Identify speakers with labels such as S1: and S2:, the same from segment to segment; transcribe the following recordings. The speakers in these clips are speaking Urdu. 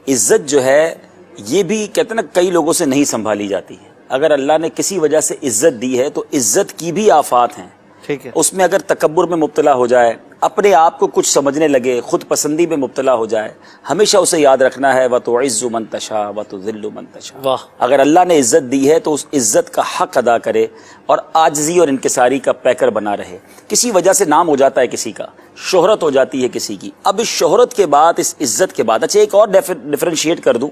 S1: عزت جو ہے یہ بھی کہتے ہیں نا کئی لوگوں سے نہیں سنبھالی جاتی ہے. اگر اللہ نے کسی وجہ سے عزت دی ہے تو عزت کی بھی آفات ہیں.
S2: ٹھیک ہے.
S1: اس میں اگر تکبر میں مبتلا ہو جائے، اپنے آپ کو کچھ سمجھنے لگے، خود پسندی میں مبتلا ہو جائے، ہمیشہ اسے یاد رکھنا ہے وَتُعِزُّ مَن تَشَاءُ وَتُذِلُّ مَن تَشَاءُ.
S2: واہ.
S1: اگر اللہ نے عزت دی ہے تو اس عزت کا حق ادا کرے اور عاجزی اور انکساری کا پیکر بنا رہے. کسی وجہ سے نام ہو جاتا ہے کسی کا، شہرت ہو جاتی ہے کسی کی، اب اس شہرت کے بعد، اس عزت کے بعد، اچھا ایک اور ڈیفرینشیٹ کر دوں،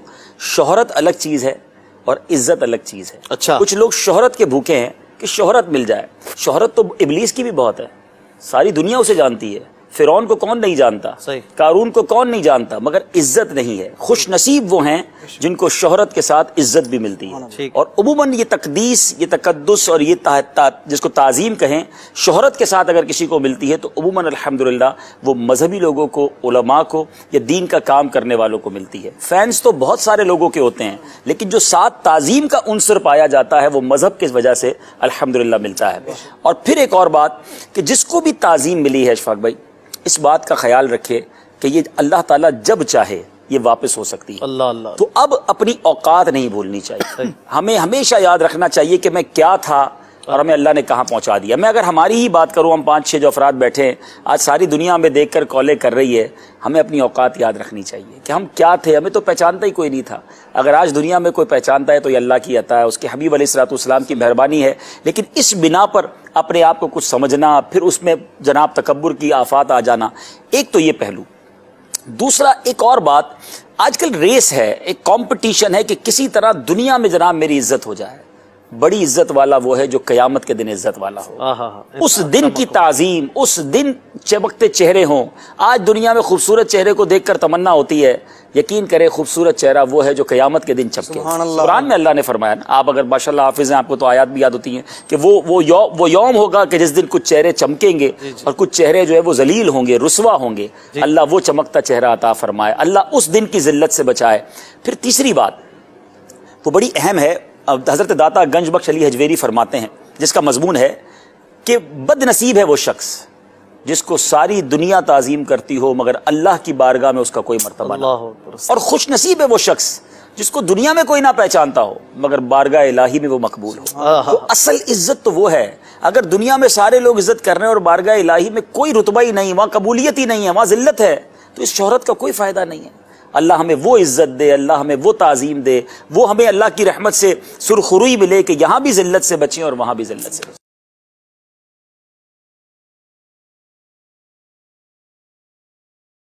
S1: شہرت الگ چیز ہے اور عزت الگ چیز ہے.
S2: اچھا.
S1: کچھ لوگ شہرت کے بھوکے ہیں کہ شہرت مل جائے. شہرت تو ابلیس کی بھی بہت ہے، ساری دنیا اسے جانتی ہے. فرعون کو کون نہیں جانتا،
S2: صحیح.
S1: قارون کو کون نہیں جانتا، مگر عزت نہیں ہے. خوش نصیب وہ ہیں جن کو شہرت کے ساتھ عزت بھی ملتی ہے. اور عموماً یہ تقدیس، یہ تقدس اور یہ جس کو تعظیم کہیں، شہرت کے ساتھ اگر کسی کو ملتی ہے تو عموماً الحمدللہ وہ مذہبی لوگوں کو، علماء کو یا دین کا کام کرنے والوں کو ملتی ہے. فینس تو بہت سارے لوگوں کے ہوتے ہیں، لیکن جو ساتھ تعظیم کا عنصر پایا جاتا ہے وہ مذہب کی وجہ سے الحمدللہ ملتا ہے. اور پھر ایک اور بات کہ جس کو بھی تعظیم ملی ہے اشفاق بھائی، اس بات کا خیال رکھے کہ یہ اللہ تعالیٰ جب چاہے یہ واپس ہو سکتی ہے.
S2: اللہ اللہ.
S1: تو اب اپنی اوقات نہیں بھولنی چاہیے. ہمیں ہمیشہ یاد رکھنا چاہیے کہ میں کیا تھا اور ہمیں اللہ نے کہاں پہنچا دیا. میں اگر ہماری ہی بات کروں، ہم 5-6 جو افراد بیٹھے ہیں، آج ساری دنیا ہمیں دیکھ کر کالیں کر رہی ہے. ہمیں اپنی اوقات یاد رکھنی چاہیے کہ ہم کیا تھے. ہمیں تو پہچانتا ہی کوئی نہیں تھا. اگر آج دنیا میں کوئی پہچانتا ہے تو یہ اللہ کی عطا ہے، اس کے حبیب علیہ الصلوۃ والسلام کی مہربانی ہے. لیکن اس بنا پر اپنے آپ کو کچھ سمجھنا، پھر اس میں جناب تکبر کی آفات آ جانا، ایک تو یہ پہلو. دوسرا ایک اور بات، آج کل ریس ہے، ایک کمپٹیشن ہے کہ کسی طرح دنیا میں جناب میری عزت ہو جائے. بڑی عزت والا وہ ہے جو قیامت کے دن عزت والا ہو. اس دن کی تعظیم، اس دن چمکتے چہرے ہوں. آج دنیا میں خوبصورت چہرے کو دیکھ کر تمنا ہوتی ہے، یقین کرے خوبصورت چہرہ وہ ہے جو قیامت کے دن چمکے. قرآن میں اللہ نے فرمایا نا، آپ اگر ماشاءاللہ حافظ ہیں، آپ کو تو آیات بھی یاد ہوتی ہیں کہ وہ یوم ہوگا کہ جس دن کچھ چہرے چمکیں گے اور کچھ چہرے جو ہے وہ ذلیل ہوں گے، رسوا ہوں گے. اللہ وہ چمکتا چہرہ عطا فرمائے، اللہ اس دن کی ذلت سے بچائے. پھر تیسری بات وہ بڑی اہم ہے، حضرت داتا گنج بخش علی حجویری فرماتے ہیں، جس کا مضمون ہے کہ بد نصیب ہے وہ شخص جس کو ساری دنیا تعظیم کرتی ہو مگر اللہ کی بارگاہ میں اس کا کوئی مرتبہ نہ ہو. اور خوش نصیب ہے وہ شخص جس کو دنیا میں کوئی نہ پہچانتا ہو مگر بارگاہ الہی میں وہ مقبول ہو. تو اصل عزت تو وہ ہے. اگر دنیا میں سارے لوگ عزت کر رہے ہیں اور بارگاہ الہی میں کوئی رتبہ ہی نہیں، وہاں قبولیت ہی نہیں ہے، وہاں ذلت ہے، تو اس شہرت کا کوئی فائدہ نہیں ہے. اللہ ہمیں وہ عزت دے، اللہ ہمیں وہ تعظیم دے، وہ ہمیں اللہ کی رحمت سے سرخروئی ملے کہ یہاں بھی ذلت سے بچیں اور وہاں بھی ذلت سے بچیں.